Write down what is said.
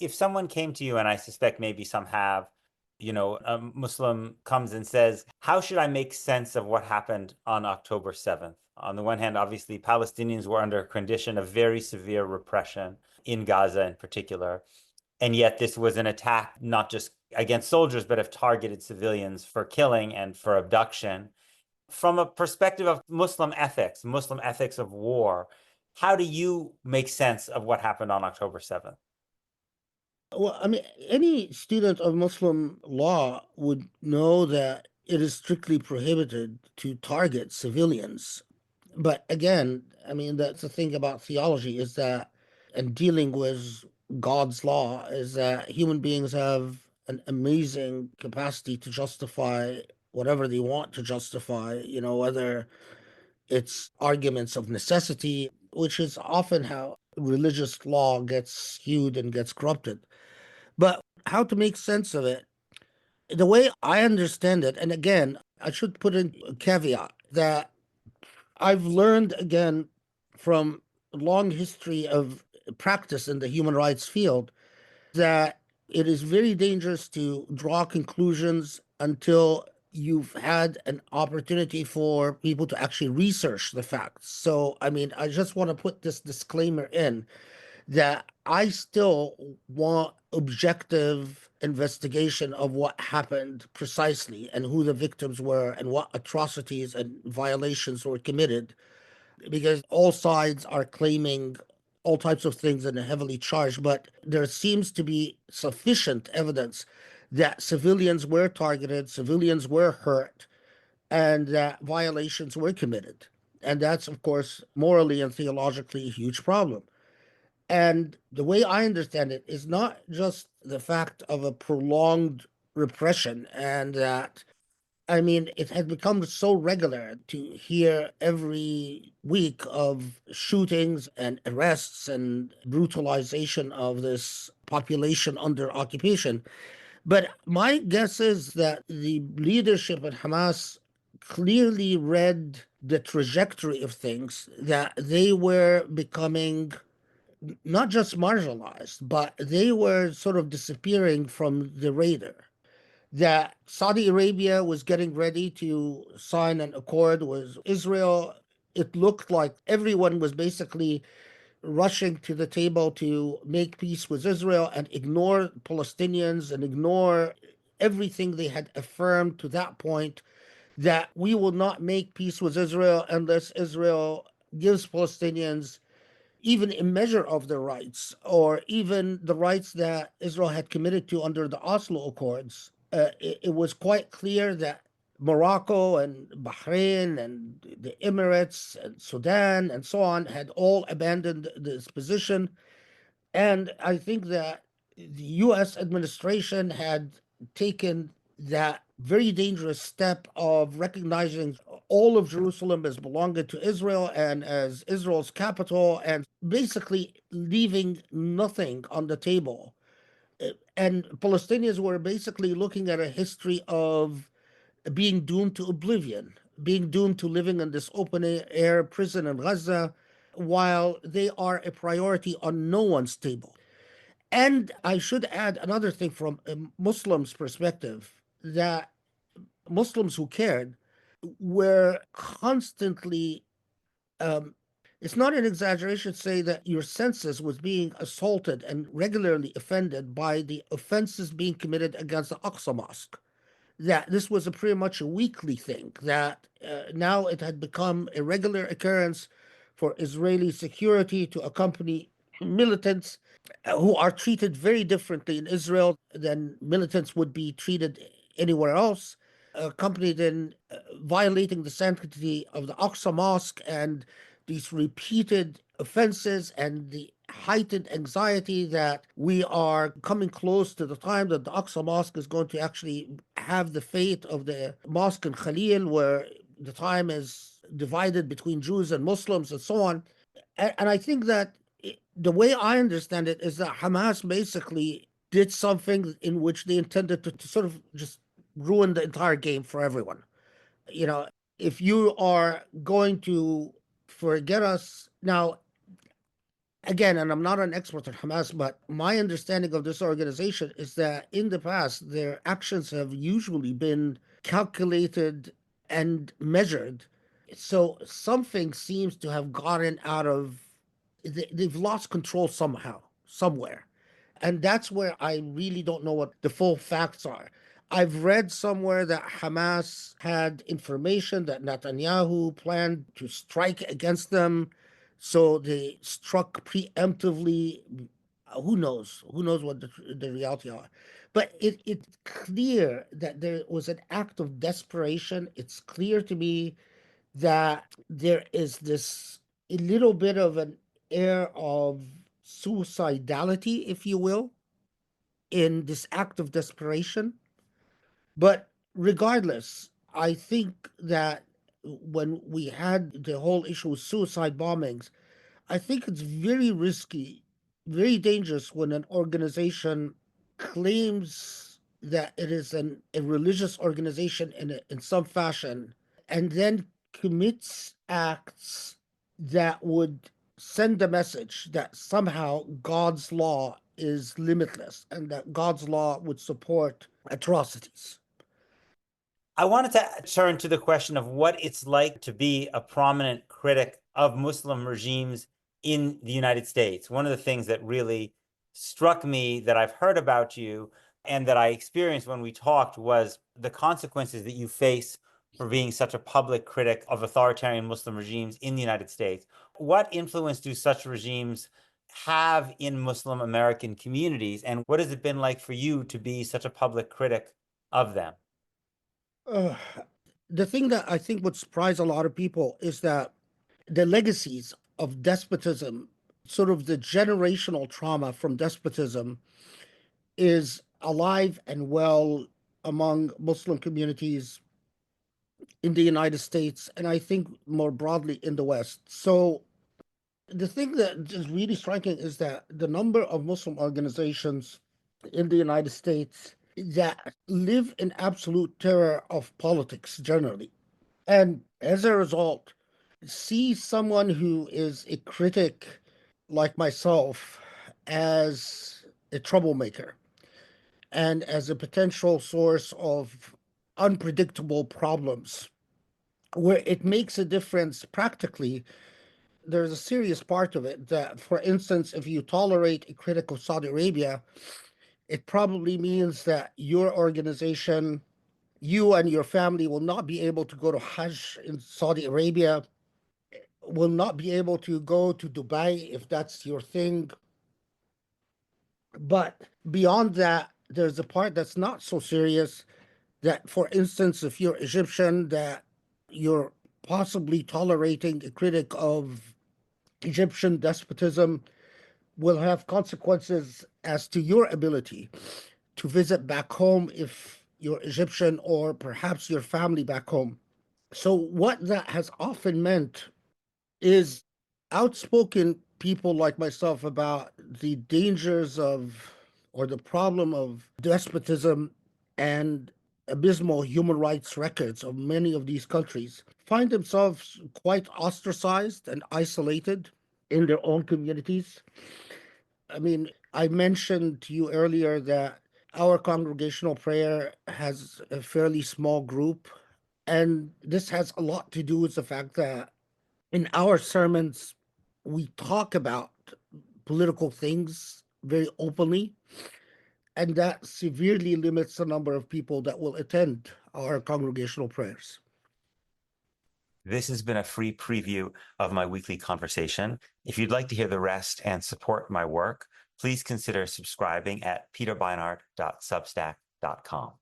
if someone came to you, and I suspect maybe some have, a Muslim comes and says, how should I make sense of what happened on October 7th? On the one hand, obviously, Palestinians were under a condition of very severe repression in Gaza in particular. And yet, this was an attack not just against soldiers, but of targeted civilians for killing and for abduction. From a perspective of Muslim ethics of war, how do you make sense of what happened on October 7th? Well, I mean, any student of Muslim law would know that it is strictly prohibited to target civilians. But again, I mean, that's the thing about theology is that, and dealing with God's law, is that human beings have an amazing capacity to justify whatever they want to justify, whether it's arguments of necessity, which is often how religious law gets skewed and gets corrupted. But how to make sense of it, the way I understand it, and again, I should put in a caveat that I've learned again from a long history of practice in the human rights field that it is very dangerous to draw conclusions until you've had an opportunity for people to actually research the facts. So, I mean, I just want to put this disclaimer in that I still want objective investigation of what happened precisely and who the victims were and what atrocities and violations were committed, because all sides are claiming all types of things and are heavily charged, but there seems to be sufficient evidence that civilians were targeted, civilians were hurt, and that violations were committed. And that's, of course, morally and theologically a huge problem. And the way I understand it is not just the fact of a prolonged repression, and that, I mean, it has become so regular to hear every week of shootings and arrests and brutalization of this population under occupation. But my guess is that the leadership at Hamas clearly read the trajectory of things, that they were becoming not just marginalized, but they were sort of disappearing from the radar. That Saudi Arabia was getting ready to sign an accord with Israel. It looked like everyone was basically rushing to the table to make peace with Israel and ignore Palestinians and ignore everything they had affirmed to that point, that we will not make peace with Israel unless Israel gives Palestinians even a measure of their rights, or even the rights that Israel had committed to under the Oslo Accords. It was quite clear that Morocco and Bahrain and the Emirates and Sudan and so on had all abandoned this position. And I think that the US administration had taken that very dangerous step of recognizing all of Jerusalem as belonging to Israel and as Israel's capital, and basically leaving nothing on the table. And Palestinians were basically looking at a history of being doomed to oblivion, being doomed to living in this open air prison in Gaza, while they are a priority on no one's table. And I should add another thing from a Muslim's perspective, that Muslims who cared were constantly, um, it's not an exaggeration to say that your senses was being assaulted and regularly offended by the offenses being committed against the Aqsa Mosque. That this was a pretty much a weekly thing, that now it had become a regular occurrence for Israeli security to accompany militants who are treated very differently in Israel than militants would be treated anywhere else, accompanied in violating the sanctity of the Aqsa Mosque, and these repeated offenses and the heightened anxiety that we are coming close to the time that the Aqsa Mosque is going to actually have the fate of the mosque in Khalil, where the time is divided between Jews and Muslims and so on. And I think that the way I understand it is that Hamas basically did something in which they intended to sort of just ruin the entire game for everyone. You know, if you are going to forget us now, again, and I'm not an expert on Hamas, but my understanding of this organization is that in the past, their actions have usually been calculated and measured. So something seems to have gotten out of, they've lost control somehow, somewhere. And that's where I really don't know what the full facts are. I've read somewhere that Hamas had information that Netanyahu planned to strike against them. So they struck preemptively. Who knows? Who knows what the reality are? But it's clear that there was an act of desperation. It's clear to me that there is this a little bit of an air of suicidality, if you will, in this act of desperation. But regardless, I think that when we had the whole issue with suicide bombings, I think it's very risky, very dangerous when an organization claims that it is a religious organization in some fashion and then commits acts that would send a message that somehow God's law is limitless and that God's law would support atrocities. I wanted to turn to the question of what it's like to be a prominent critic of Muslim regimes in the United States. One of the things that really struck me that I've heard about you and that I experienced when we talked was the consequences that you face for being such a public critic of authoritarian Muslim regimes in the United States. What influence do such regimes have in Muslim American communities, and what has it been like for you to be such a public critic of them? Uh, the thing that I think would surprise a lot of people is that the legacies of despotism, sort of the generational trauma from despotism, is alive and well among Muslim communities in the United States and I think more broadly in the West. So the thing that is really striking is that the number of Muslim organizations in the United States that live in absolute terror of politics generally. And as a result, see someone who is a critic like myself as a troublemaker and as a potential source of unpredictable problems where it makes a difference practically. There's a serious part of it that, for instance, if you tolerate a critic of Saudi Arabia, it probably means that your organization, you and your family will not be able to go to Hajj in Saudi Arabia, will not be able to go to Dubai if that's your thing. But beyond that, there's a part that's not so serious that, for instance, if you're Egyptian, that you're possibly tolerating a critic of Egyptian despotism will have consequences as to your ability to visit back home if you're Egyptian or perhaps your family back home. So, what that has often meant is outspoken people like myself about the dangers of or the problem of despotism and abysmal human rights records of many of these countries find themselves quite ostracized and isolated in their own communities. I mean, I mentioned to you earlier that our congregational prayer has a fairly small group, and this has a lot to do with the fact that in our sermons, we talk about political things very openly, and that severely limits the number of people that will attend our congregational prayers. This has been a free preview of my weekly conversation. If you'd like to hear the rest and support my work, please consider subscribing at peterbeinart.substack.com.